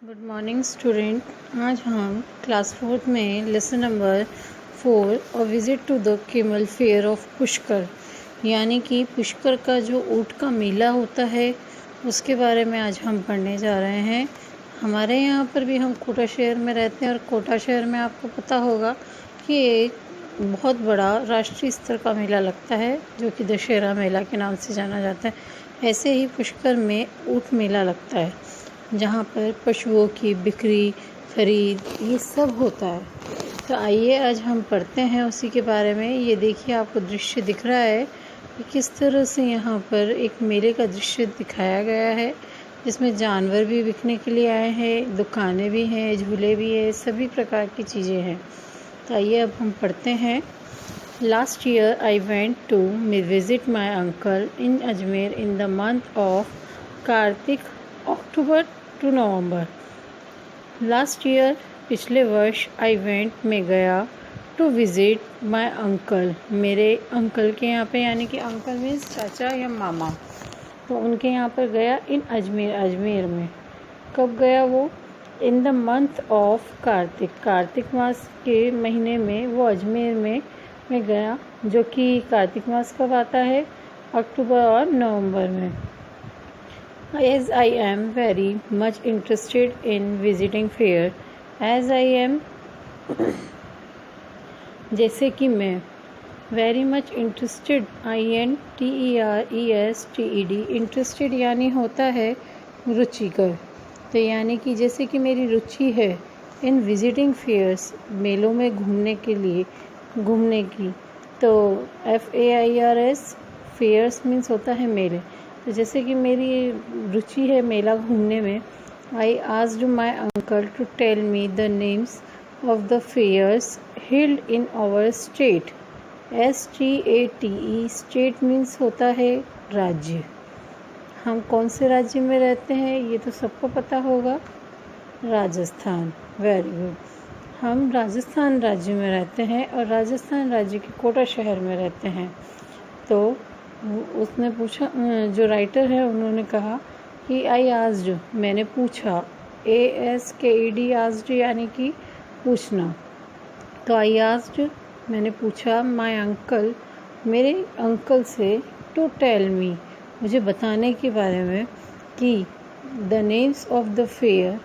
Good morning student. आज हम class 4 में लेसन नंबर 4 और visit to the camel fair of Pushkar यानी कि पुष्कर का जो ऊँट का मेला होता है उसके बारे में आज हम पढ़ने जा रहे हैं। हमारे यहाँ पर भी हम कोटा शहर में रहते हैं और कोटा शहर में आपको पता होगा कि एक बहुत बड़ा राष्ट्रीय स्तर का मेला लगता है जो कि दशहरा मेला के नाम से जाना जाता है। ऐसे ही पुष्कर में ऊँट मेला लगता है जहाँ पर पशुओं की बिक्री खरीद ये सब होता है। तो आइए आज हम पढ़ते हैं उसी के बारे में। ये देखिए आपको दृश्य दिख रहा है कि किस तरह से यहाँ पर एक मेले का दृश्य दिखाया गया है जिसमें जानवर भी बिकने के लिए आए हैं, दुकानें भी हैं, झूले भी हैं, सभी प्रकार की चीज़ें हैं। तो आइए अब हम पढ़ते हैं। Last year I went to visit my uncle in Ajmer in the month of Kartik October to November. Last year पिछले वर्ष आई वेंट में गया टू विज़िट माई अंकल मेरे अंकल के यहाँ पे, यानी कि अंकल मीन्स चाचा या मामा, तो उनके यहाँ पर गया इन अजमेर में। कब गया वो? In the month of Kartik मास के महीने में वो अजमेर में गया, जो कि कार्तिक मास कब आता है? अक्टूबर और नवंबर में। As I am very much interested in visiting fair, as I am जैसे कि मैं, very much interested, INTERESTED, interested यानी होता है रुचिकर। तो यानी कि जैसे कि मेरी रुचि है इन विजिटिंग फेयर्स, मेलों में घूमने की, तो FAIRS, फेयर्स मीन्स होता है मेले। तो जैसे कि मेरी रुचि है मेला घूमने में, I asked my uncle to tell me the names of the fairs held in our state. STATE, state means होता है राज्य। हम कौन से राज्य में रहते हैं ये तो सबको पता होगा, राजस्थान। Very good. हम राजस्थान राज्य में रहते हैं और राजस्थान राज्य के कोटा शहर में रहते हैं। तो उसने पूछा, जो राइटर है उन्होंने कहा कि आई आस्क्ड, मैंने पूछा, ASKED आस्क्ड यानी कि पूछना। तो आई आस्क्ड, मैंने पूछा, माय अंकल, मेरे अंकल से, टू टेल मी, मुझे बताने के बारे में, कि the names of the fair,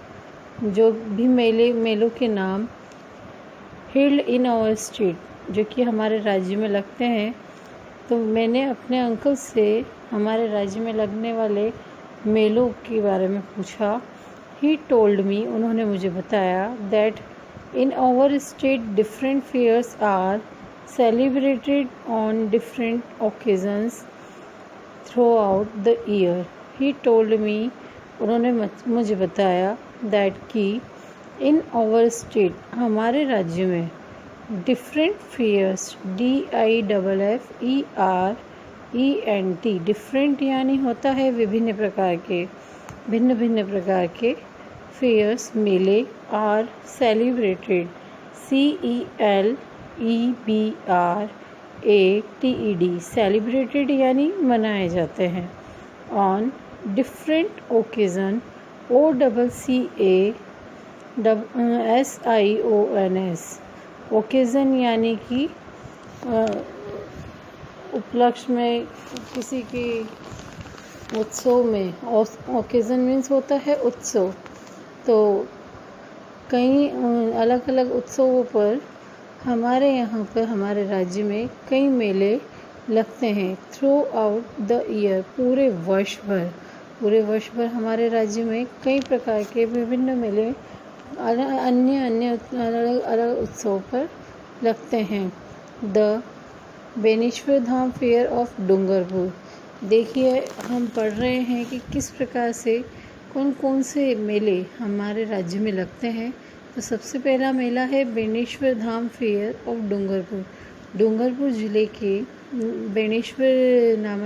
जो भी मेलों के नाम, हिल्ड इन आवर स्टेट, जो कि हमारे राज्य में लगते हैं। तो मैंने अपने अंकल से हमारे राज्य में लगने वाले मेलों के बारे में पूछा। ही टोल्ड मी, उन्होंने मुझे बताया, that in our state different fairs are celebrated on different occasions throughout the year. He told me, उन्होंने मुझे बताया, दैट कि इन आवर स्टेट, हमारे राज्य में, डिफरेंट फेयर्स, DIFFERENT, डिफरेंट यानी होता है भिन्न भिन्न प्रकार के फेयर्स, मेले, आर सेलिब्रेटेड, CELEBRATED, सेलिब्रेटेड यानी मनाए जाते हैं, on different occasion, OCCASIONS, occasion यानी कि उपलक्ष्य में, किसी के उत्सव में। ओकेज़न मीन्स होता है उत्सव। तो कई अलग अलग उत्सवों पर हमारे यहाँ पर, हमारे राज्य में कई मेले लगते हैं थ्रू आउट द ईयर, पूरे वर्ष भर हमारे राज्य में कई प्रकार के विभिन्न मेले अन्य अलग उत्सव पर लगते हैं। The Beneshwar Dham fair of Dungarpur. देखिए हम पढ़ रहे हैं कि किस प्रकार से कौन कौन से मेले हमारे राज्य में लगते हैं। तो सबसे पहला मेला है बेनेश्वर धाम फेयर ऑफ डूंगरपुर। डूंगरपुर जिले के बेनेश्वर धाम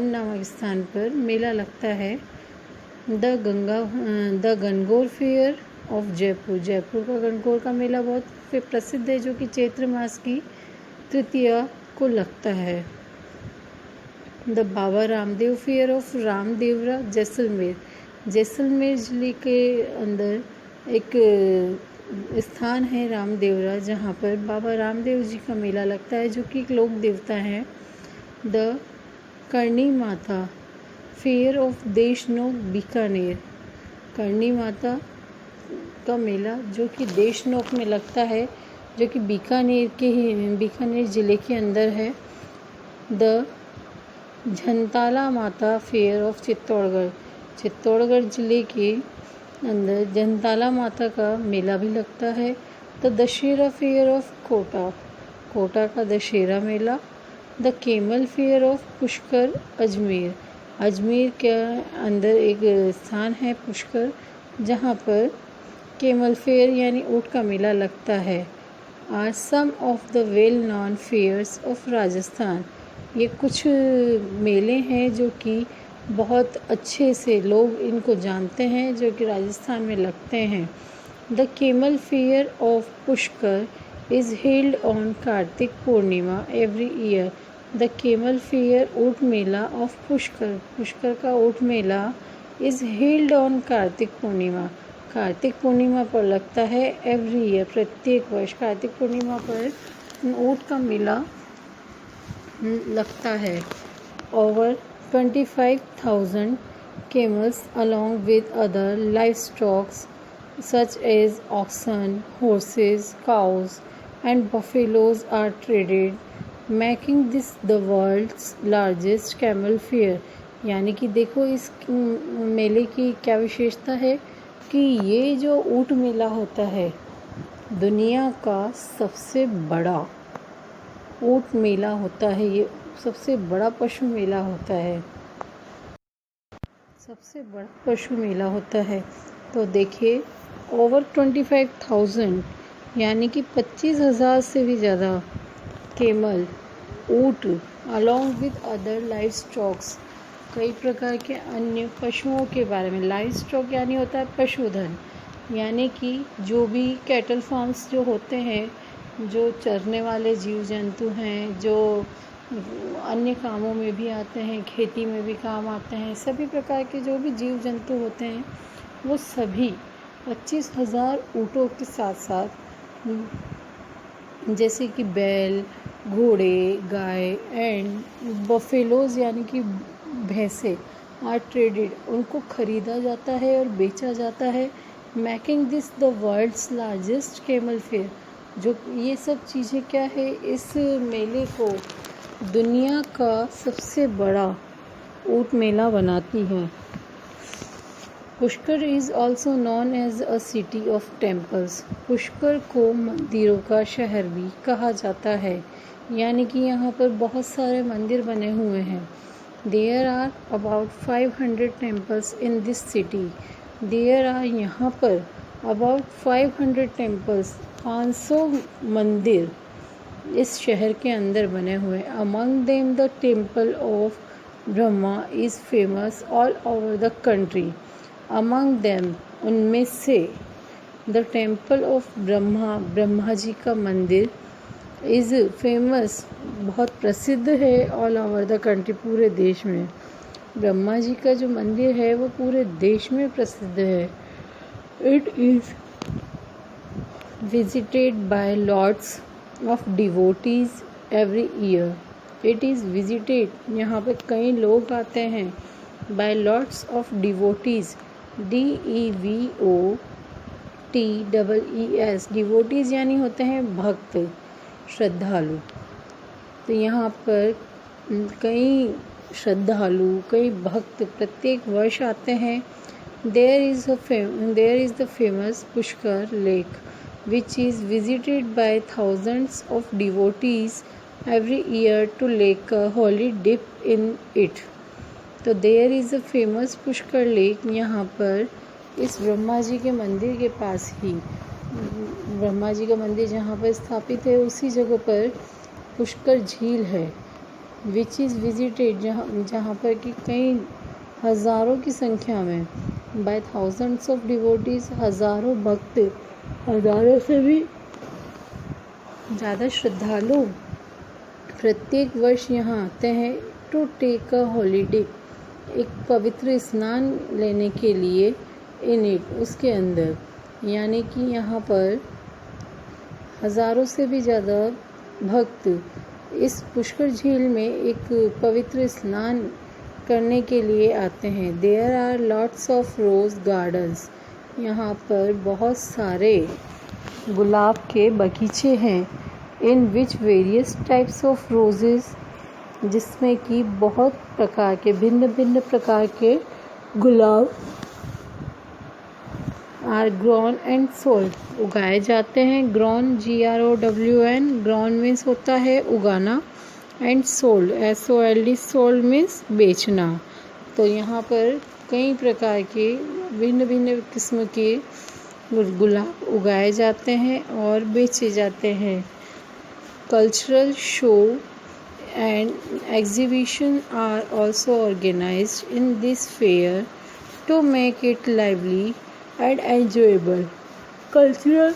नामक स्थान पर मेला लगता है। The Gangaur fair of Jaipur का गणगौर का मेला बहुत प्रसिद्ध है, जो कि चैत्र मास की तृतीया को लगता है। The Baba Ramdev fair of Ramdevra Jaisalmer. Jaisalmer ज़िले के अंदर एक स्थान है रामदेवरा, जहाँ पर बाबा रामदेव जी का मेला लगता है, जो कि एक लोक देवता है। The Karni Mata fair of Deshnok Bikaner, Karni Mata का मेला जो कि देशनोक में लगता है, जो कि बीकानेर ज़िले के अंदर है। द झंताला माता फेयर ऑफ चित्तौड़गढ़, चित्तौड़गढ़ ज़िले के अंदर झंताला माता का मेला भी लगता है। The Dussehra fair of Kota, Kota का दशहरा मेला। The camel fair of Pushkar Ajmer, Ajmer के अंदर एक स्थान है पुष्कर, जहाँ पर केमल फेयर यानी ऊँट का मेला लगता है। Are some of the well known fairs of Rajasthan, ये कुछ मेले हैं जो कि बहुत अच्छे से लोग इनको जानते हैं, जो कि राजस्थान में लगते हैं। The camel fair of Pushkar is held on Kartik Purnima every year, the camel fair ऊँट मेला ऑफ पुष्कर, पुष्कर का ऊँट मेला is held on Kartik Purnima, Kartik Purnima पर लगता है। एवरी ईयर, प्रत्येक वर्ष कार्तिक पूर्णिमा पर ऊँट का मेला लगता है। Over 25,000 camels along with other livestock such as oxen, horses, cows and buffaloes are traded, making this the world's largest camel fair। यानी कि देखो इस मेले की क्या विशेषता है कि ये जो ऊँट मेला होता है, दुनिया का सबसे बड़ा ऊँट मेला होता है, ये सबसे बड़ा पशु मेला होता है, सबसे बड़ा पशु मेला होता है। तो देखिए ओवर 25,000 यानी कि 25,000 से भी ज़्यादा केमल, ऊँट along with other live stocks, कई प्रकार के अन्य पशुओं के बारे में। लाइव स्टॉक यानी होता है पशुधन, यानी कि जो भी कैटल फार्म्स जो होते हैं, जो चरने वाले जीव जंतु हैं, जो अन्य कामों में भी आते हैं, खेती में भी काम आते हैं, सभी प्रकार के जो भी जीव जंतु होते हैं, वो सभी 25,000 ऊँटों के साथ साथ, जैसे कि बैल, घोड़े, गाय एंड बफेलोज यानी कि भैंसे आर ट्रेडेड, उनको खरीदा जाता है और बेचा जाता है। Making this the world's largest camel fair, जो ये सब चीज़ें क्या है, इस मेले को दुनिया का सबसे बड़ा ऊँट मेला बनाती हैं। Pushkar is also known as a city of temples, Pushkar को मंदिरों का शहर भी कहा जाता है, यानी कि यहाँ पर बहुत सारे मंदिर बने हुए हैं। There are about 500 temples in this city, there are यहाँ पर अबाउट 500 टेम्पल्स, 500 मंदिर इस शहर के अंदर बने हुए। Among them the temple of Brahma is famous all over the country, among them उनमें से, the temple of Brahma, Brahma ji का मंदिर, इज़ फेमस बहुत प्रसिद्ध है, ऑल ओवर द कंट्री पूरे देश में। ब्रह्मा जी का जो मंदिर है वो पूरे देश में प्रसिद्ध है। It is visited by lots of devotees every year, it is visited, यहाँ पे कई लोग आते हैं, by lots of devotees, DEVOTEES, devotees यानी होते हैं भक्त, श्रद्धालु। तो यहाँ पर कई श्रद्धालु, कई भक्त प्रत्येक वर्ष आते हैं। There is the famous Pushkar lake which is visited by thousands of devotees every year to take a holy dip in it। तो there is a famous Pushkar lake, यहाँ पर इस ब्रह्मा जी के मंदिर के पास ही, ब्रह्मा जी का मंदिर जहाँ पर स्थापित है उसी जगह पर पुष्कर झील है, विच इज़ विजिटेड, जहाँ पर कि कई हज़ारों की संख्या में, बाय थाउजेंड्स ऑफ डिवोटीज, हज़ारों भक्त, हज़ारों से भी ज़्यादा श्रद्धालु प्रत्येक वर्ष यहाँ आते हैं टू टेक अ हॉलीडे एक पवित्र स्नान लेने के लिए इन इट उसके अंदर, यानी कि यहाँ पर हज़ारों से भी ज़्यादा भक्त इस पुष्कर झील में एक पवित्र स्नान करने के लिए आते हैं। There are lots of rose gardens, यहाँ पर बहुत सारे गुलाब के बगीचे हैं। In which various types of roses, जिसमें कि बहुत प्रकार के भिन्न भिन्न प्रकार के गुलाब आर ग्रोन एंड सोल्ड, उगाए जाते हैं। ग्रोन GROWN, ग्रोन मीन्स होता है उगाना, and sold SOLD, sold means बेचना। तो यहाँ पर कई प्रकार के भिन्न भिन्न किस्म के गुलाब उगाए जाते हैं और बेचे जाते हैं। Cultural show and exhibition are also organized in this fair to make it lively and enjoyable. Cultural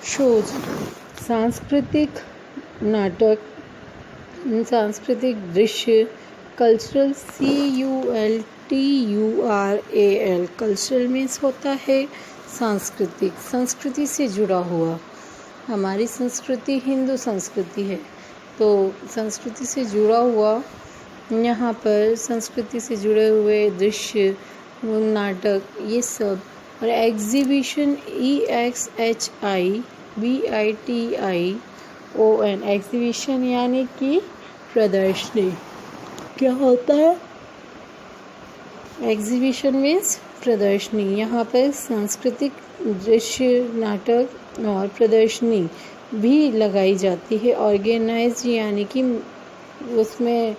shows, सांस्कृतिक नाटक, सांस्कृतिक दृश्य, कल्चरल CULTURAL, कल्चरल मीन्स होता है सांस्कृतिक, संस्कृति से जुड़ा हुआ। हमारी संस्कृति हिंदू संस्कृति है, तो संस्कृति से जुड़ा हुआ यहाँ पर संस्कृति से जुड़े हुए दृश्य, नाटक, ये सब। और एग्जीबिशन EXHIBITION, एग्जीबिशन यानी कि प्रदर्शनी। क्या होता है एग्जीबिशन मीन्स प्रदर्शनी। यहाँ पर सांस्कृतिक दृश्य, नाटक और प्रदर्शनी भी लगाई जाती है। ऑर्गेनाइज यानी कि उसमें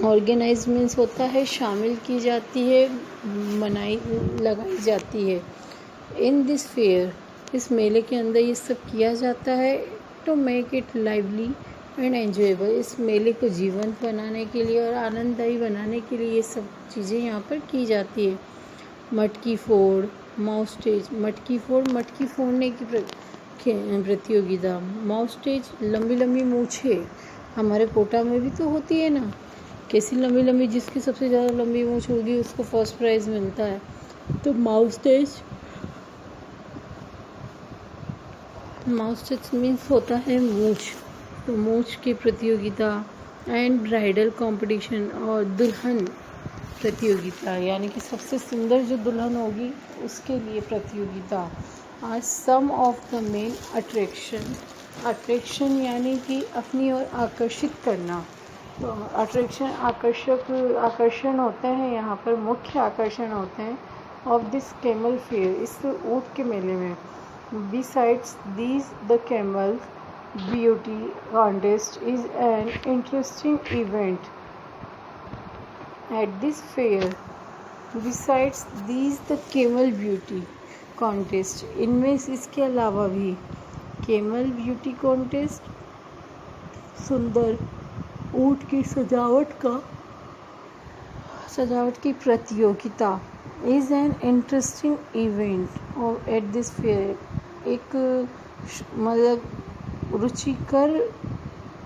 ऑर्गेनाइज मीन्स होता है शामिल की जाती है, लगाई जाती है। इन दिस फेयर, इस मेले के अंदर ये सब किया जाता है। To make it lively and enjoyable, इस मेले को जीवंत बनाने के लिए और आनंददायी बनाने के लिए ये सब चीज़ें यहाँ पर की जाती है। मटकी फोड़, माउस स्टेज, मटकी फोड़ने की प्रतियोगिता। माउस स्टेज, लंबी लंबी मूछें, हमारे कोटा में भी तो होती है ना, कैसी लंबी लंबी, जिसकी सबसे ज़्यादा लंबी मूछ होगी उसको फर्स्ट प्राइज़ मिलता है। तो माउस स्टेज मीन्स होता है मूछ, तो मूछ की प्रतियोगिता। एंड ब्राइडल कंपटीशन, और दुल्हन प्रतियोगिता, यानी कि सबसे सुंदर जो दुल्हन होगी उसके लिए प्रतियोगिता। Are some of the main attraction यानी कि अपनी ओर आकर्षित करना। तो आकर्षण होते हैं, यहाँ पर मुख्य आकर्षण होते हैं ऑफ दिस कैमल फेयर, इस ऊँट के मेले में। Besides these the camel beauty contest is an interesting event at this fair. Besides these the camel beauty contest, इनमें इसके अलावा भी कैमल ब्यूटी कॉन्टेस्ट, सुंदर ऊँट की सजावट की प्रतियोगिता, इज़ एन इंटरेस्टिंग इवेंट और एट दिस फेयर, एक मतलब रुचिकर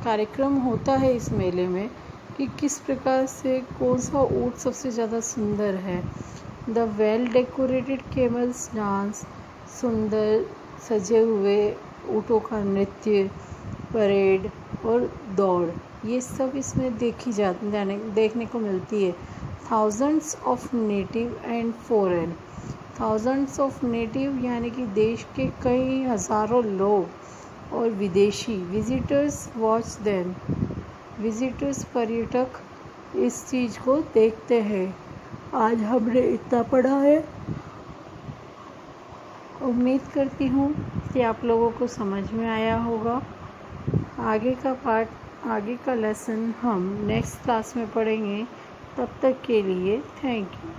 कार्यक्रम होता है इस मेले में कि किस प्रकार से कौन सा ऊँट सबसे ज़्यादा सुंदर है। The well decorated camels dance, सुंदर सजे हुए ऊँटों का नृत्य, परेड और दौड़, ये सब इसमें देखने को मिलती है। Thousands of native and foreign, thousands of native यानी कि देश के कई हज़ारों लोग और विदेशी, विजिटर्स वॉच देम, विजिटर्स पर्यटक इस चीज़ को देखते हैं। आज हमने इतना पढ़ा है, उम्मीद करती हूँ कि आप लोगों को समझ में आया होगा। आगे का लेसन हम नेक्स्ट क्लास में पढ़ेंगे। तब तक के लिए थैंक यू।